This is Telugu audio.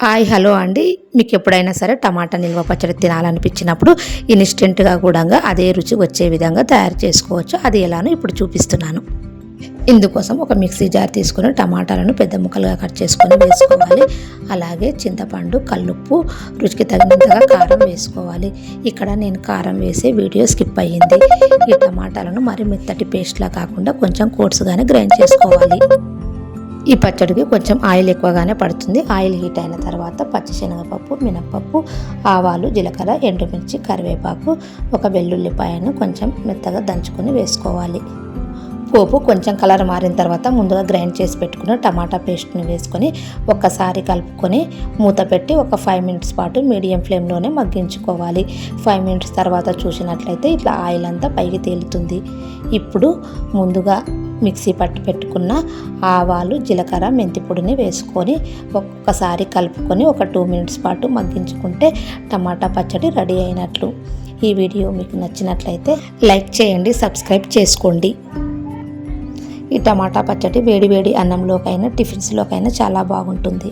హాయ్ హలో అండి. మీకు ఎప్పుడైనా సరే టమాటా నిల్వ పచ్చడి తినాలనిపించినప్పుడు ఇన్స్టెంట్గా కూడా అదే రుచి వచ్చే విధంగా తయారు చేసుకోవచ్చు. అది ఎలానో ఇప్పుడు చూపిస్తున్నాను. ఇందుకోసం ఒక మిక్సీ జార్ తీసుకొని టమాటాలను పెద్ద ముక్కలుగా కట్ చేసుకొని వేసుకోవాలి. అలాగే చింతపండు, కల్లుప్పు, రుచికి తగినంతగా కారం వేసుకోవాలి. ఇక్కడ నేను కారం వేసే వీడియో స్కిప్ అయ్యింది. ఈ టమాటాలను మరి మెత్తటి పేస్ట్లా కాకుండా కొంచెం కోర్సుగానే గ్రైండ్ చేసుకోవాలి. ఈ పచ్చడికి కొంచెం ఆయిల్ ఎక్కువగానే పడుతుంది. ఆయిల్ హీట్ అయిన తర్వాత పచ్చిశనగపప్పు, మినప్పప్పు, ఆవాలు, జీలకర్ర, ఎండుమిర్చి, కరివేపాకు, ఒక వెల్లుల్లిపాయను కొంచెం మెత్తగా దంచుకొని వేసుకోవాలి. పోపు కొంచెం కలర్ మారిన తర్వాత ముందుగా గ్రైండ్ చేసి పెట్టుకున్న టమాటా పేస్ట్ని వేసుకొని ఒక్కసారి కలుపుకొని మూత పెట్టి ఒక 5 మినిట్స్ పాటు మీడియం ఫ్లేమ్లోనే మగ్గించుకోవాలి. 5 మినిట్స్ తర్వాత చూసినట్లయితే ఇట్లా ఆయిల్ అంతా పైకి తేలుతుంది. ఇప్పుడు ముందుగా మిక్సీ పట్టి పెట్టుకున్న ఆవాలు, జీలకర్ర, మెంతి పొడిని వేసుకొని ఒక్కసారి కలుపుకొని ఒక 2 మినిట్స్ పాటు మగ్గించుకుంటే టమాటా పచ్చడి రెడీ అయినట్లు. ఈ వీడియో మీకు నచ్చినట్లయితే లైక్ చేయండి, సబ్స్క్రైబ్ చేసుకోండి. ఈ టమాటా పచ్చడి వేడి వేడి అన్నంలోకైనా టిఫిన్స్లోకైనా చాలా బాగుంటుంది.